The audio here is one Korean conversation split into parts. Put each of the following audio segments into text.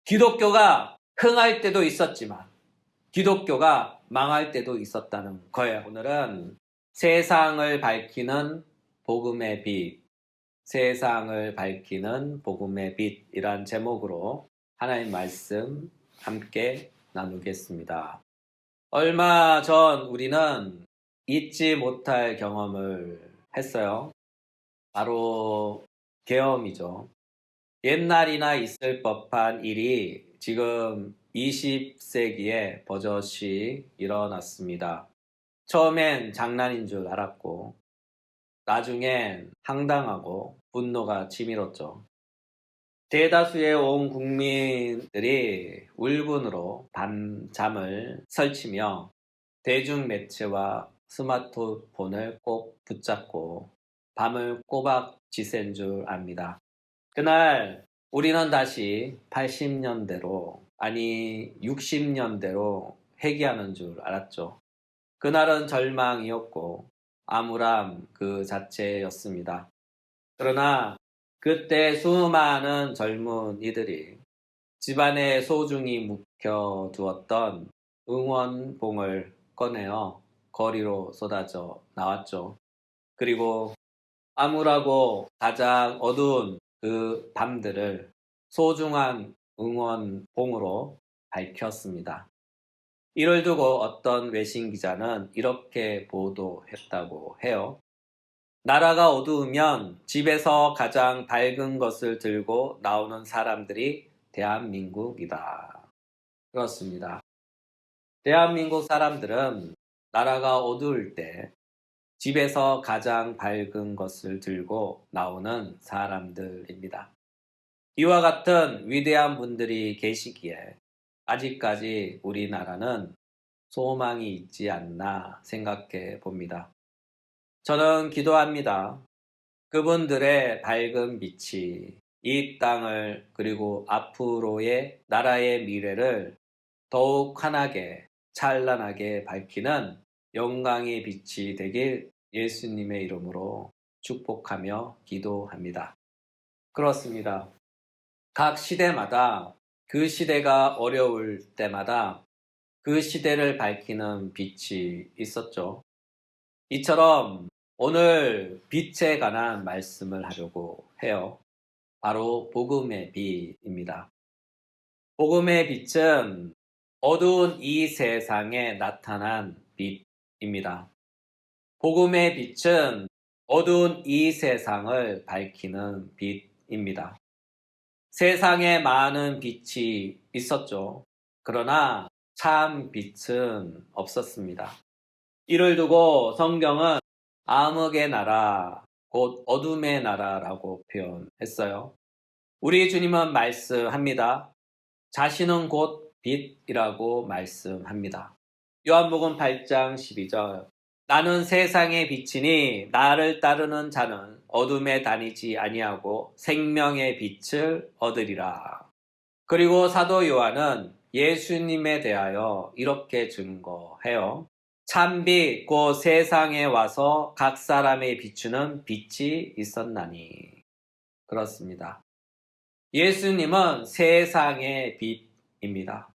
기독교가 흥할 때도 있었지만 기독교가 망할 때도 있었다는 거예요. 오늘은 세상을 밝히는 복음의 빛, 세상을 밝히는 복음의 빛이란 제목으로 하나님 말씀 함께 나누겠습니다. 얼마 전 우리는 잊지 못할 경험을 했어요. 바로 계엄이죠. 옛날이나 있을 법한 일이 지금 20세기에 버젓이 일어났습니다. 처음엔 장난인 줄 알았고 나중엔 황당하고 분노가 치밀었죠. 대다수의 온 국민들이 울분으로 밤잠을 설치며 대중매체와 스마트폰을 꼭 붙잡고 밤을 꼬박 지샌 줄 압니다. 그날 우리는 다시 80년대로 아니 60년대로 회귀하는 줄 알았죠. 그날은 절망이었고 암울함 그 자체였습니다. 그러나 그때 수많은 젊은이들이 집안에 소중히 묵혀두었던 응원봉을 꺼내어 거리로 쏟아져 나왔죠. 그리고 암울하고 가장 어두운 그 밤들을 소중한 응원봉으로 밝혔습니다. 이를 두고 어떤 외신 기자는 이렇게 보도했다고 해요. 나라가 어두우면 집에서 가장 밝은 것을 들고 나오는 사람들이 대한민국이다. 그렇습니다. 대한민국 사람들은 나라가 어두울 때 집에서 가장 밝은 것을 들고 나오는 사람들입니다. 이와 같은 위대한 분들이 계시기에 아직까지 우리나라는 소망이 있지 않나 생각해 봅니다. 저는 기도합니다. 그분들의 밝은 빛이 이 땅을 그리고 앞으로의 나라의 미래를 더욱 환하게 찬란하게 밝히는 영광의 빛이 되길 예수님의 이름으로 축복하며 기도합니다. 그렇습니다. 각 시대마다 그 시대가 어려울 때마다 그 시대를 밝히는 빛이 있었죠. 이처럼 오늘 빛에 관한 말씀을 하려고 해요. 바로 복음의 빛입니다. 복음의 빛은 어두운 이 세상에 나타난 빛입니다. 복음의 빛은 어두운 이 세상을 밝히는 빛입니다. 세상에 많은 빛이 있었죠. 그러나 참 빛은 없었습니다. 이를 두고 성경은 암흑의 나라, 곧 어둠의 나라라고 표현했어요. 우리 주님은 말씀합니다. 자신은 곧 빛이라고 말씀합니다. 요한복음 8장 12절 나는 세상의 빛이니 나를 따르는 자는 어둠에 다니지 아니하고 생명의 빛을 얻으리라. 그리고 사도 요한은 예수님에 대하여 이렇게 증거해요. 참빛 곧 세상에 와서 각 사람에 비추는 빛이 있었나니. 그렇습니다. 예수님은 세상의 빛입니다.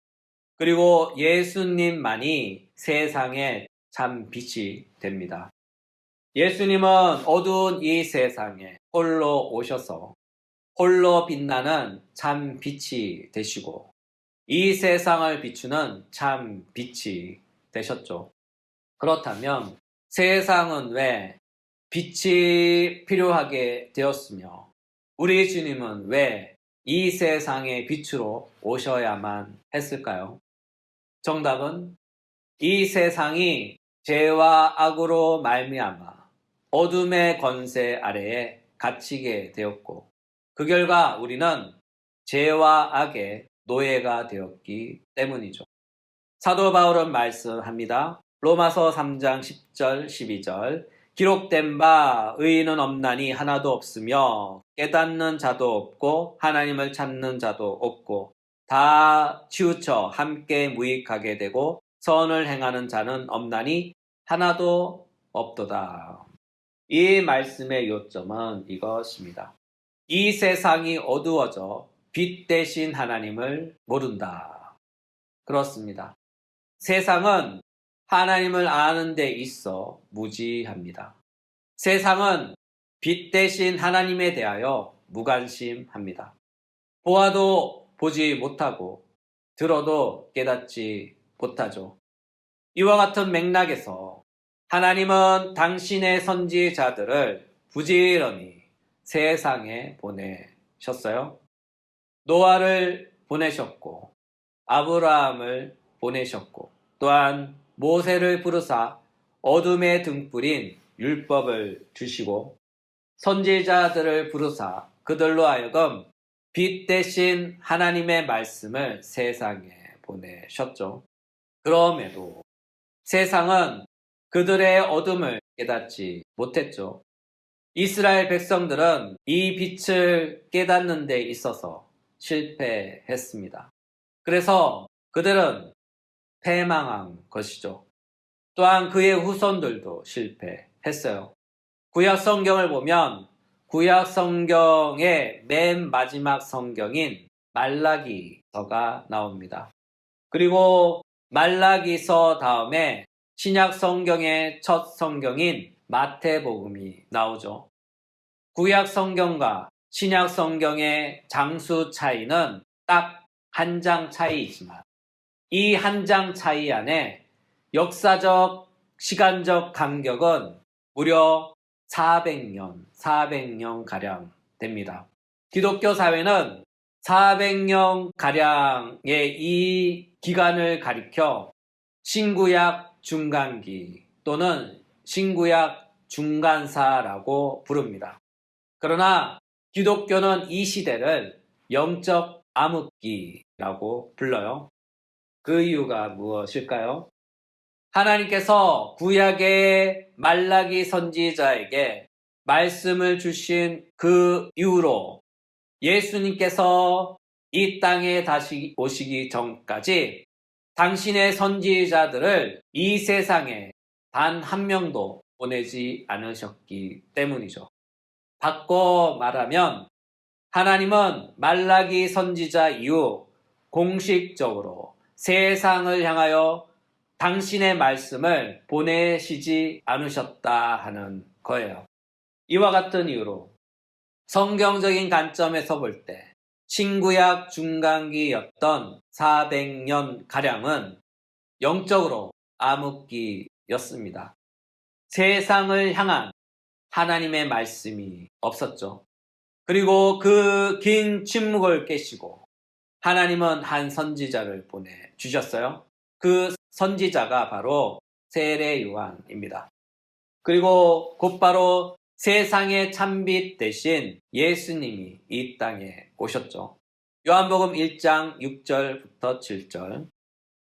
그리고 예수님만이 세상의 참 빛이 됩니다. 예수님은 어두운 이 세상에 홀로 오셔서 홀로 빛나는 참 빛이 되시고 이 세상을 비추는 참 빛이 되셨죠. 그렇다면 세상은 왜 빛이 필요하게 되었으며 우리 주님은 왜 이 세상의 빛으로 오셔야만 했을까요? 정답은 이 세상이 죄와 악으로 말미암아 어둠의 권세 아래에 갇히게 되었고 그 결과 우리는 죄와 악의 노예가 되었기 때문이죠. 사도 바울은 말씀합니다. 로마서 3장 10절 12절 기록된 바 의인은 없나니 하나도 없으며 깨닫는 자도 없고 하나님을 찾는 자도 없고 다 치우쳐 함께 무익하게 되고 선을 행하는 자는 없나니 하나도 없도다. 이 말씀의 요점은 이것입니다. 이 세상이 어두워져 빛 대신 하나님을 모른다. 그렇습니다. 세상은 하나님을 아는 데 있어 무지합니다. 세상은 빛 대신 하나님에 대하여 무관심합니다. 보아도 보지 못하고 들어도 깨닫지 못하죠. 이와 같은 맥락에서 하나님은 당신의 선지자들을 부지런히 세상에 보내셨어요. 노아를 보내셨고 아브라함을 보내셨고 또한 모세를 부르사 어둠의 등불인 율법을 주시고 선지자들을 부르사 그들로 하여금 빛 대신 하나님의 말씀을 세상에 보내셨죠. 그럼에도 세상은 그들의 어둠을 깨닫지 못했죠. 이스라엘 백성들은 이 빛을 깨닫는 데 있어서 실패했습니다. 그래서 그들은 패망한 것이죠. 또한 그의 후손들도 실패했어요. 구약 성경을 보면 구약 성경의 맨 마지막 성경인 말라기서가 나옵니다. 그리고 말라기서 다음에 신약 성경의 첫 성경인 마태복음이 나오죠. 구약 성경과 신약 성경의 장수 차이는 딱 한 장 차이이지만 이 한 장 차이 안에 역사적, 시간적 간격은 무려 400년 가량 됩니다. 기독교 사회는 400년 가량의 이 기간을 가리켜 신구약 중간기 또는 신구약 중간사라고 부릅니다. 그러나 기독교는 이 시대를 영적 암흑기라고 불러요. 그 이유가 무엇일까요? 하나님께서 구약의 말라기 선지자에게 말씀을 주신 그 이후로 예수님께서 이 땅에 다시 오시기 전까지 당신의 선지자들을 이 세상에 단 한 명도 보내지 않으셨기 때문이죠. 바꿔 말하면 하나님은 말라기 선지자 이후 공식적으로 세상을 향하여 당신의 말씀을 보내시지 않으셨다 하는 거예요. 이와 같은 이유로 성경적인 관점에서 볼 때 신구약 중간기였던 400년 가량은 영적으로 암흑기였습니다. 세상을 향한 하나님의 말씀이 없었죠. 그리고 그 긴 침묵을 깨시고 하나님은 한 선지자를 보내주셨어요. 그 선지자가 바로 세례 요한입니다. 그리고 곧바로 세상의 참빛 대신 예수님이 이 땅에 오셨죠. 요한복음 1장 6절부터 7절.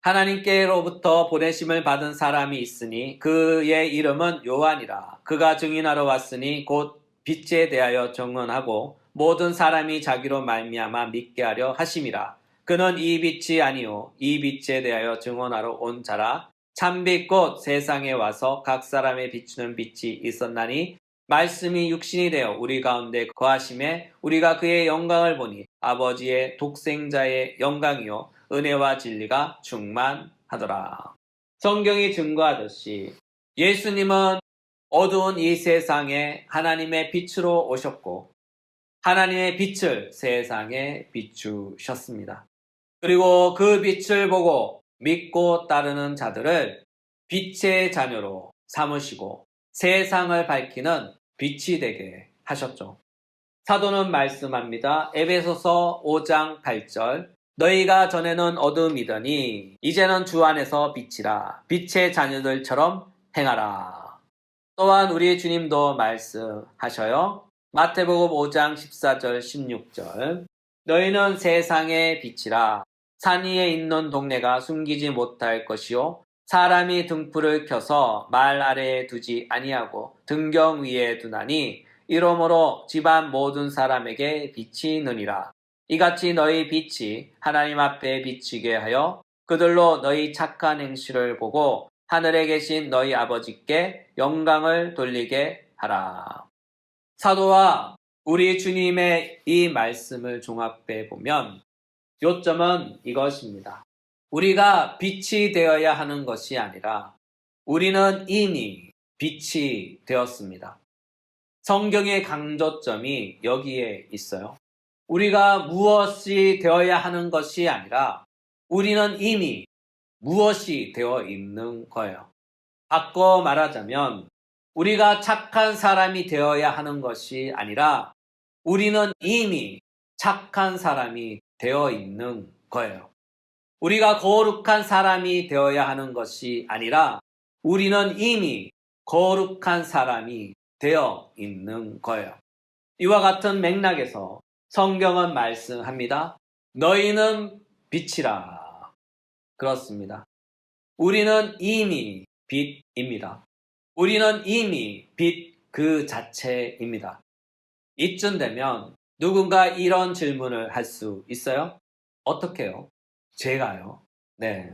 하나님께로부터 보내심을 받은 사람이 있으니 그의 이름은 요한이라. 그가 증인하러 왔으니 곧 빛에 대하여 증언하고 모든 사람이 자기로 말미암아 믿게 하려 하심이라. 그는 이 빛이 아니요 이 빛에 대하여 증언하러 온 자라. 참빛 곧 세상에 와서 각 사람의 비추는 빛이 있었나니 말씀이 육신이 되어 우리 가운데 거하심에 우리가 그의 영광을 보니 아버지의 독생자의 영광이요 은혜와 진리가 충만하더라. 성경이 증거하듯이 예수님은 어두운 이 세상에 하나님의 빛으로 오셨고 하나님의 빛을 세상에 비추셨습니다. 그리고 그 빛을 보고 믿고 따르는 자들을 빛의 자녀로 삼으시고 세상을 밝히는 빛이 되게 하셨죠. 사도는 말씀합니다. 에베소서 5장 8절. 너희가 전에는 어둠이더니 이제는 주 안에서 빛이라. 빛의 자녀들처럼 행하라. 또한 우리 주님도 말씀하셔요. 마태복음 5장 14절 16절. 너희는 세상의 빛이라. 산 위에 있는 동네가 숨기지 못할 것이요 사람이 등불을 켜서 말 아래에 두지 아니하고 등경 위에 두나니 이러므로 집안 모든 사람에게 빛이 느니라. 이같이 너희 빛이 하나님 앞에 비치게 하여 그들로 너희 착한 행실을 보고 하늘에 계신 너희 아버지께 영광을 돌리게 하라. 사도와 우리 주님의 이 말씀을 종합해 보면 요점은 이것입니다. 우리가 빛이 되어야 하는 것이 아니라 우리는 이미 빛이 되었습니다. 성경의 강조점이 여기에 있어요. 우리가 무엇이 되어야 하는 것이 아니라 우리는 이미 무엇이 되어 있는 거예요. 바꿔 말하자면 우리가 착한 사람이 되어야 하는 것이 아니라 우리는 이미 착한 사람이 되어 있는 거예요. 우리가 거룩한 사람이 되어야 하는 것이 아니라 우리는 이미 거룩한 사람이 되어 있는 거예요. 이와 같은 맥락에서 성경은 말씀합니다. 너희는 빛이라. 그렇습니다. 우리는 이미 빛입니다. 우리는 이미 빛 그 자체입니다. 이쯤 되면 누군가 이런 질문을 할 수 있어요? 어떻게요? 제가요? 네.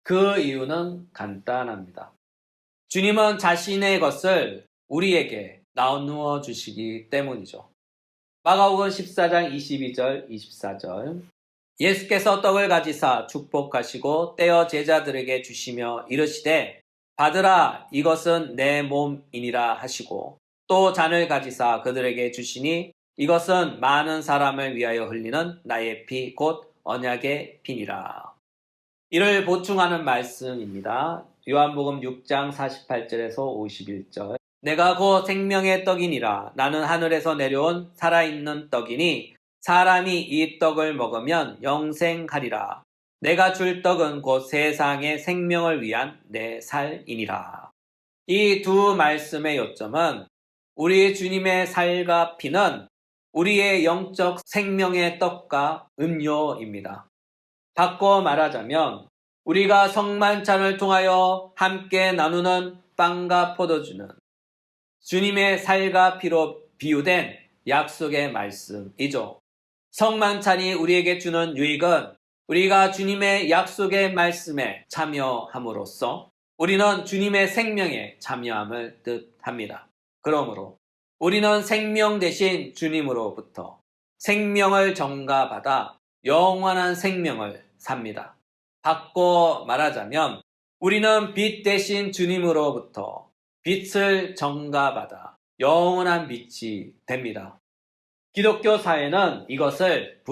그 이유는 간단합니다. 주님은 자신의 것을 우리에게 나누어 주시기 때문이죠. 마가복음 14장 22절, 24절. 예수께서 떡을 가지사 축복하시고 떼어 제자들에게 주시며 이르시되 받으라 이것은 내 몸이니라 하시고 또 잔을 가지사 그들에게 주시니 이것은 많은 사람을 위하여 흘리는 나의 피 곧 언약의 피니라. 이를 보충하는 말씀입니다. 요한복음 6장 48절에서 51절. 내가 곧 생명의 떡이니라. 나는 하늘에서 내려온 살아있는 떡이니 사람이 이 떡을 먹으면 영생하리라. 내가 줄 떡은 곧 세상의 생명을 위한 내 살이니라. 이 두 말씀의 요점은 우리 주님의 살과 피는 우리의 영적 생명의 떡과 음료입니다. 바꿔 말하자면 우리가 성만찬을 통하여 함께 나누는 빵과 포도주는 주님의 살과 피로 비유된 약속의 말씀이죠. 성만찬이 우리에게 주는 유익은 우리가 주님의 약속의 말씀에 참여함으로써 우리는 주님의 생명에 참여함을 뜻합니다. 그러므로 우리는 생명 대신 주님으로부터 생명을 전가받아 영원한 생명을 삽니다. 바꿔 말하자면 우리는 빛 대신 주님으로부터 빛을 전가받아 영원한 빛이 됩니다. 기독교 사회는 이것을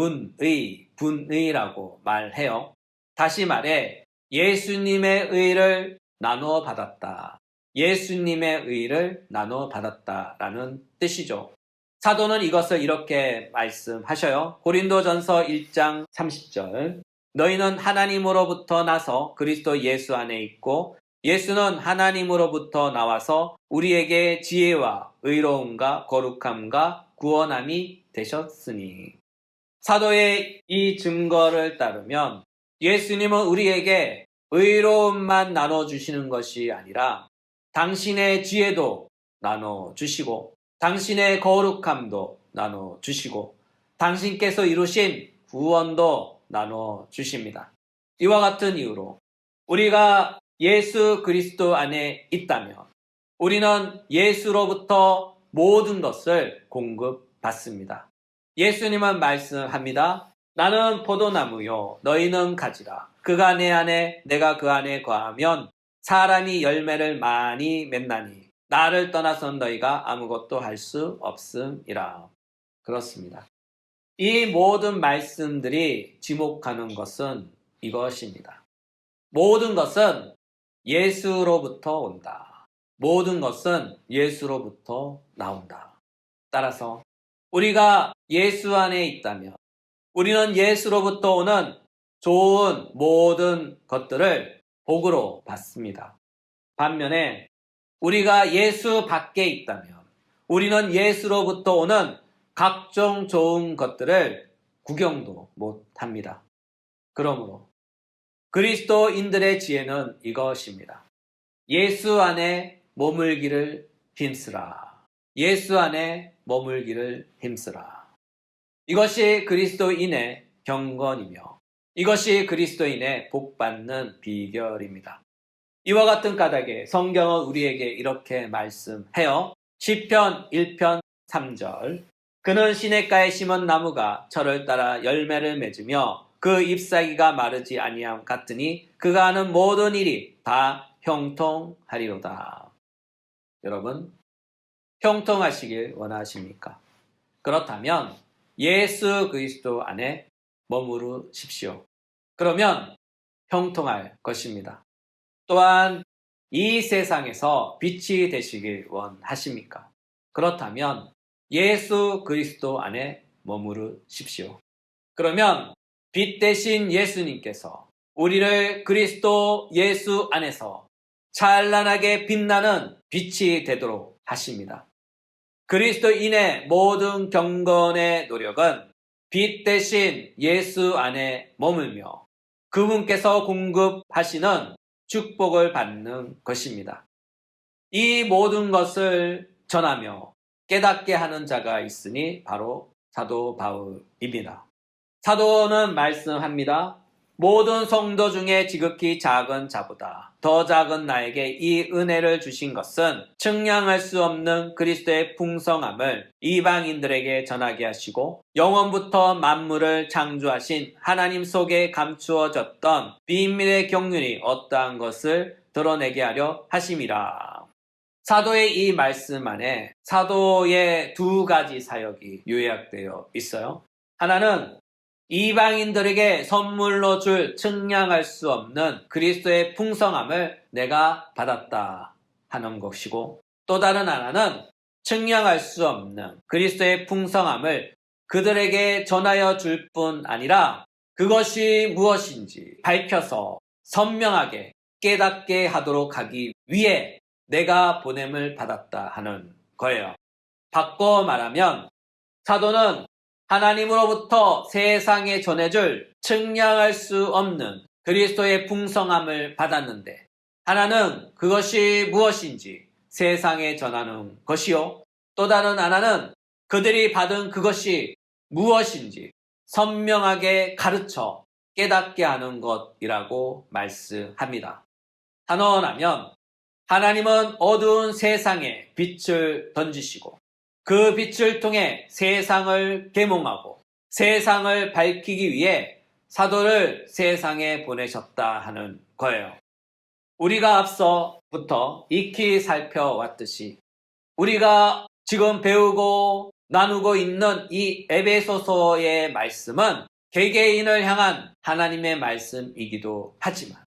분의라고 말해요. 다시 말해 예수님의 의를 나누어 받았다. 예수님의 의를 나누어 받았다라는 뜻이죠. 사도는 이것을 이렇게 말씀하셔요. 고린도전서 1장 30절. 너희는 하나님으로부터 나서 그리스도 예수 안에 있고 예수는 하나님으로부터 나와서 우리에게 지혜와 의로움과 거룩함과 구원함이 되셨으니. 사도의 이 증거를 따르면 예수님은 우리에게 의로움만 나눠주시는 것이 아니라 당신의 지혜도 나눠주시고 당신의 거룩함도 나눠주시고 당신께서 이루신 구원도 나눠주십니다. 이와 같은 이유로 우리가 예수 그리스도 안에 있다면 우리는 예수로부터 모든 것을 공급받습니다. 예수님은 말씀합니다. 나는 포도나무요 너희는 가지라. 그가 내 안에 내가 그 안에 거하면 사람이 열매를 많이 맺나니 나를 떠나선 너희가 아무것도 할 수 없음이라. 그렇습니다. 이 모든 말씀들이 지목하는 것은 이것입니다. 모든 것은 예수로부터 온다. 모든 것은 예수로부터 나온다. 따라서 우리가 예수 안에 있다면 우리는 예수로부터 오는 좋은 모든 것들을 복으로 받습니다. 반면에 우리가 예수 밖에 있다면 우리는 예수로부터 오는 각종 좋은 것들을 구경도 못합니다. 그러므로 그리스도인들의 지혜는 이것입니다. 예수 안에 머물기를 힘쓰라. 예수 안에 머물기를 힘쓰라. 이것이 그리스도인의 경건이며 이것이 그리스도인의 복받는 비결입니다. 이와 같은 까닭에 성경은 우리에게 이렇게 말씀해요. 시편 1편 3절. 그는 시냇가에 심은 나무가 철을 따라 열매를 맺으며 그 잎사귀가 마르지 아니함 같으니 그가 하는 모든 일이 다 형통하리로다. 여러분, 형통하시길 원하십니까? 그렇다면 예수 그리스도 안에 머무르십시오. 그러면 형통할 것입니다. 또한 이 세상에서 빛이 되시길 원하십니까? 그렇다면 예수 그리스도 안에 머무르십시오. 그러면 빛 대신 예수님께서 우리를 그리스도 예수 안에서 찬란하게 빛나는 빛이 되도록 하십니다. 그리스도인의 모든 경건의 노력은 빛 대신 예수 안에 머물며 그분께서 공급하시는 축복을 받는 것입니다. 이 모든 것을 전하며 깨닫게 하는 자가 있으니 바로 사도 바울입니다. 사도는 말씀합니다. 모든 성도 중에 지극히 작은 자보다 더 작은 나에게 이 은혜를 주신 것은 측량할 수 없는 그리스도의 풍성함을 이방인들에게 전하게 하시고 영원부터 만물을 창조하신 하나님 속에 감추어졌던 비밀의 경륜이 어떠한 것을 드러내게 하려 하심이라. 사도의 이 말씀 안에 사도의 두 가지 사역이 요약되어 있어요. 하나는 이방인들에게 선물로 줄 측량할 수 없는 그리스도의 풍성함을 내가 받았다 하는 것이고, 또 다른 하나는 측량할 수 없는 그리스도의 풍성함을 그들에게 전하여 줄 뿐 아니라 그것이 무엇인지 밝혀서 선명하게 깨닫게 하도록 하기 위해 내가 보냄을 받았다 하는 거예요. 바꿔 말하면 사도는 하나님으로부터 세상에 전해줄 측량할 수 없는 그리스도의 풍성함을 받았는데, 하나는 그것이 무엇인지 세상에 전하는 것이요, 또 다른 하나는 그들이 받은 그것이 무엇인지 선명하게 가르쳐 깨닫게 하는 것이라고 말씀합니다. 단언하면 하나님은 어두운 세상에 빛을 던지시고 그 빛을 통해 세상을 계몽하고 세상을 밝히기 위해 사도를 세상에 보내셨다 하는 거예요. 우리가 앞서부터 익히 살펴왔듯이 우리가 지금 배우고 나누고 있는 이 에베소서의 말씀은 개개인을 향한 하나님의 말씀이기도 하지만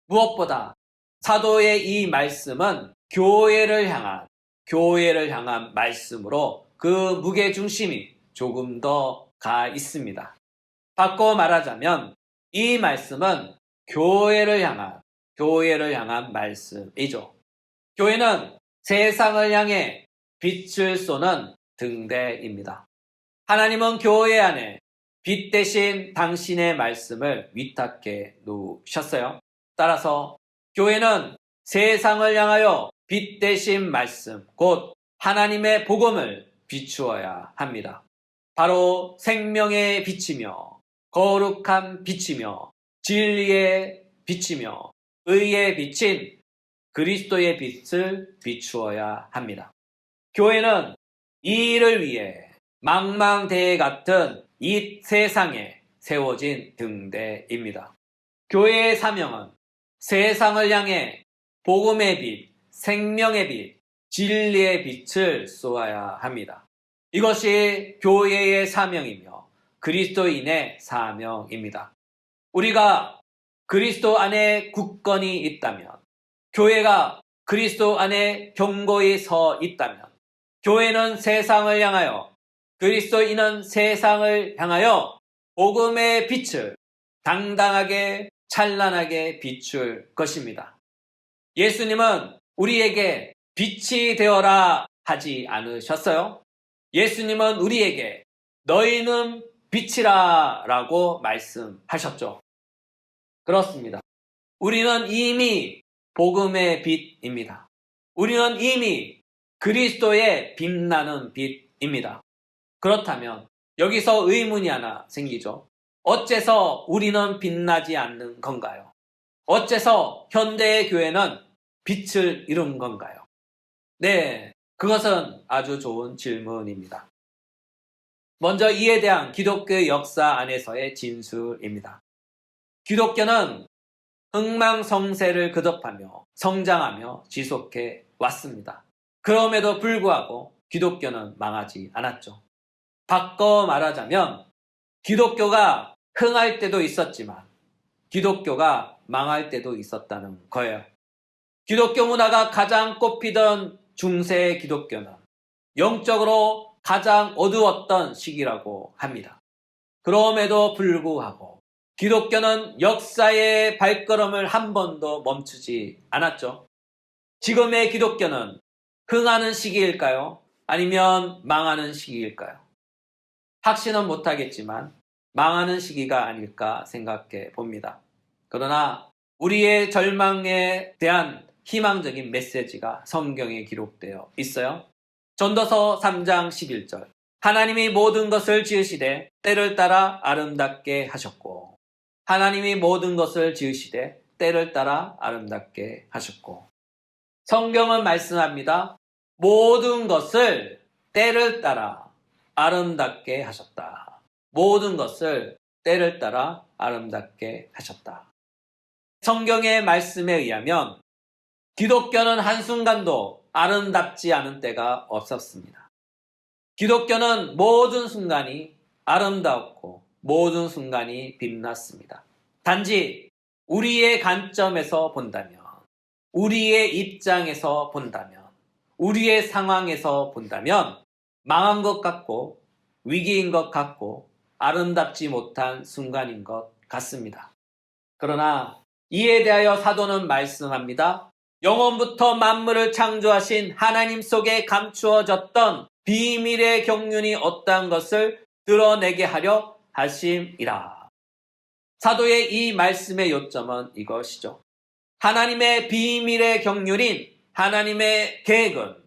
무엇보다 사도의 이 말씀은 교회를 향한 말씀으로 그 무게중심이 조금 더 가 있습니다. 바꿔 말하자면 이 말씀은 교회를 향한 말씀이죠. 교회는 세상을 향해 빛을 쏘는 등대입니다. 하나님은 교회 안에 빛 대신 당신의 말씀을 위탁해 놓으셨어요. 따라서 교회는 세상을 향하여 빛 대신 말씀, 곧 하나님의 복음을 비추어야 합니다. 바로 생명의 빛이며 거룩한 빛이며 진리의 빛이며 의의 빛인 그리스도의 빛을 비추어야 합니다. 교회는 이 일을 위해 망망대해 같은 이 세상에 세워진 등대입니다. 교회의 사명은 세상을 향해 복음의 빛, 생명의 빛, 진리의 빛을 쏘아야 합니다. 이것이 교회의 사명이며 그리스도인의 사명입니다. 우리가 그리스도 안에 굳건히 있다면, 교회가 그리스도 안에 견고히 서 있다면, 교회는 세상을 향하여, 그리스도인은 세상을 향하여 복음의 빛을 당당하게 찬란하게 비출 것입니다. 예수님은 우리에게 빛이 되어라 하지 않으셨어요? 예수님은 우리에게 너희는 빛이라 라고 말씀하셨죠. 그렇습니다. 우리는 이미 복음의 빛입니다. 우리는 이미 그리스도의 빛나는 빛입니다. 그렇다면 여기서 의문이 하나 생기죠. 어째서 우리는 빛나지 않는 건가요? 어째서 현대의 교회는 빛을 잃은 건가요? 네, 그것은 아주 좋은 질문입니다. 먼저 이에 대한 기독교의 역사 안에서의 진술입니다. 기독교는 흥망성쇠를 거듭하며 성장하며 지속해 왔습니다. 그럼에도 불구하고 기독교는 망하지 않았죠. 바꿔 말하자면 기독교가 흥할 때도 있었지만 기독교가 망할 때도 있었다는 거예요. 기독교 문화가 가장 꽃피던 중세 기독교는 영적으로 가장 어두웠던 시기라고 합니다. 그럼에도 불구하고 기독교는 역사의 발걸음을 한 번도 멈추지 않았죠. 지금의 기독교는 흥하는 시기일까요? 아니면 망하는 시기일까요? 확신은 못하겠지만 망하는 시기가 아닐까 생각해 봅니다. 그러나 우리의 절망에 대한 희망적인 메시지가 성경에 기록되어 있어요. 전도서 3장 11절. 하나님이 모든 것을 지으시되 때를 따라 아름답게 하셨고, 하나님이 모든 것을 지으시되 때를 따라 아름답게 하셨고. 성경은 말씀합니다. 모든 것을 때를 따라 아름답게 하셨다. 모든 것을 때를 따라 아름답게 하셨다. 성경의 말씀에 의하면 기독교는 한순간도 아름답지 않은 때가 없었습니다. 기독교는 모든 순간이 아름다웠고 모든 순간이 빛났습니다. 단지 우리의 관점에서 본다면, 우리의 입장에서 본다면, 우리의 상황에서 본다면 망한 것 같고 위기인 것 같고 아름답지 못한 순간인 것 같습니다. 그러나 이에 대하여 사도는 말씀합니다. 영원부터 만물을 창조하신 하나님 속에 감추어졌던 비밀의 경륜이 어떠한 것을 드러내게 하려 하심이라. 사도의 이 말씀의 요점은 이것이죠. 하나님의 비밀의 경륜인 하나님의 계획은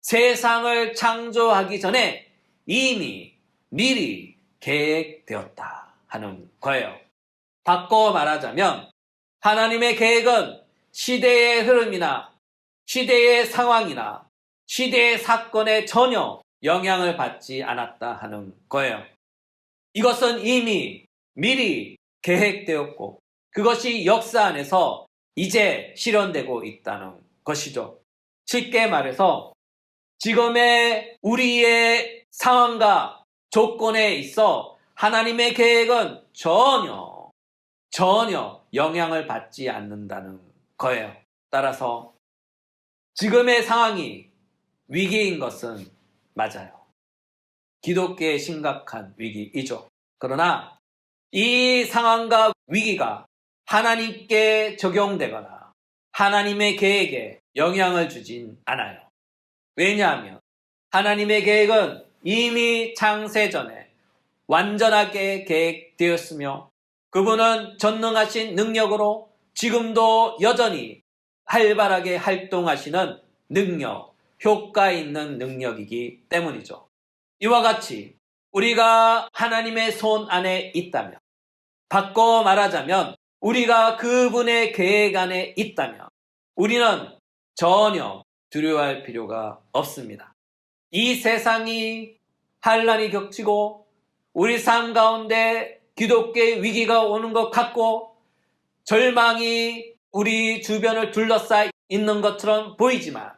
세상을 창조하기 전에 이미 미리 계획되었다 하는 거예요. 바꿔 말하자면 하나님의 계획은 시대의 흐름이나 시대의 상황이나 시대의 사건에 전혀 영향을 받지 않았다 하는 거예요. 이것은 이미 미리 계획되었고 그것이 역사 안에서 이제 실현되고 있다는 것이죠. 쉽게 말해서 지금의 우리의 상황과 조건에 있어 하나님의 계획은 전혀 영향을 받지 않는다는 거예요. 따라서 지금의 상황이 위기인 것은 맞아요. 기독교의 심각한 위기이죠. 그러나 이 상황과 위기가 하나님께 적용되거나 하나님의 계획에 영향을 주진 않아요. 왜냐하면 하나님의 계획은 이미 창세전에 완전하게 계획되었으며 그분은 전능하신 능력으로 지금도 여전히 활발하게 활동하시는 능력, 효과 있는 능력이기 때문이죠. 이와 같이 우리가 하나님의 손 안에 있다면, 바꿔 말하자면 우리가 그분의 계획 안에 있다면 우리는 전혀 두려워할 필요가 없습니다. 이 세상이 환난이 겹치고 우리 삶 가운데 기독교의 위기가 오는 것 같고 절망이 우리 주변을 둘러싸여 있는 것처럼 보이지만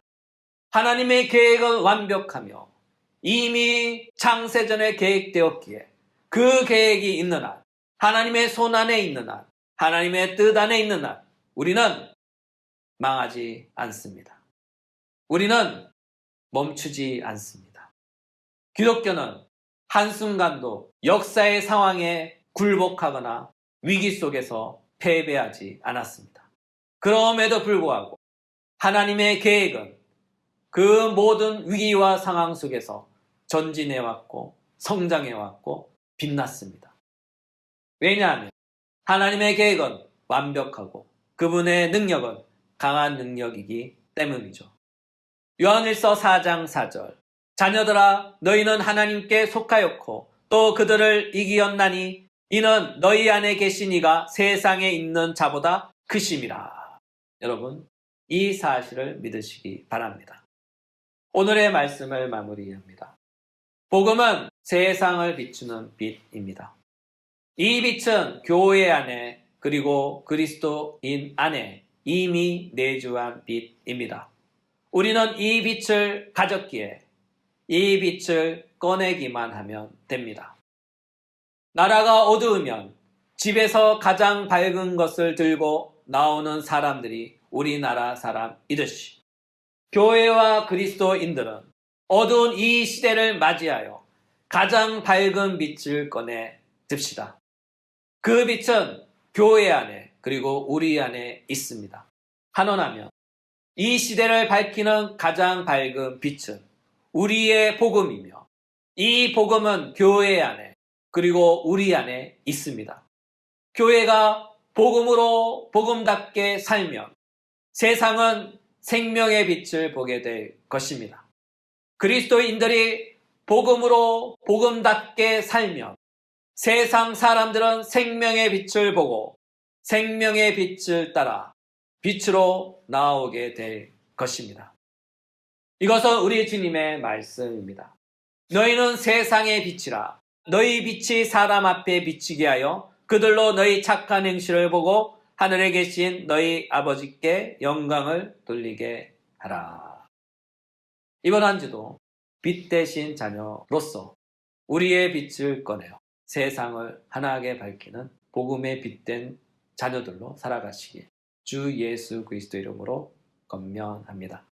하나님의 계획은 완벽하며 이미 창세전에 계획되었기에 그 계획이 있는 한, 하나님의 손 안에 있는 한, 하나님의 뜻 안에 있는 한 우리는 망하지 않습니다. 우리는 멈추지 않습니다. 기독교는 한순간도 역사의 상황에 굴복하거나 위기 속에서 패배하지 않았습니다. 그럼에도 불구하고 하나님의 계획은 그 모든 위기와 상황 속에서 전진해왔고 성장해왔고 빛났습니다. 왜냐하면 하나님의 계획은 완벽하고 그분의 능력은 강한 능력이기 때문이죠. 요한일서 4장 4절. 자녀들아 너희는 하나님께 속하였고 또 그들을 이기었나니 이는 너희 안에 계신 이가 세상에 있는 자보다 크심이라. 여러분 이 사실을 믿으시기 바랍니다. 오늘의 말씀을 마무리합니다. 복음은 세상을 비추는 빛입니다. 이 빛은 교회 안에 그리고 그리스도인 안에 이미 내주한 빛입니다. 우리는 이 빛을 가졌기에 이 빛을 꺼내기만 하면 됩니다. 나라가 어두우면 집에서 가장 밝은 것을 들고 나오는 사람들이 우리나라 사람이듯이 교회와 그리스도인들은 어두운 이 시대를 맞이하여 가장 밝은 빛을 꺼내 듭시다. 그 빛은 교회 안에 그리고 우리 안에 있습니다. 한원하면 이 시대를 밝히는 가장 밝은 빛은 우리의 복음이며 이 복음은 교회 안에 그리고 우리 안에 있습니다. 교회가 복음으로 복음답게 살면 세상은 생명의 빛을 보게 될 것입니다. 그리스도인들이 복음으로 복음답게 살면 세상 사람들은 생명의 빛을 보고 생명의 빛을 따라 빛으로 나오게 될 것입니다. 이것은 우리 주님의 말씀입니다. 너희는 세상의 빛이라. 너희 빛이 사람 앞에 비치게 하여 그들로 너희 착한 행실을 보고 하늘에 계신 너희 아버지께 영광을 돌리게 하라. 이번 한 주도 빛 대신 자녀로서 우리의 빛을 꺼내어 세상을 환하게 밝히는 복음의 빛된 자녀들로 살아가시길 주 예수 그리스도 이름으로 권면합니다.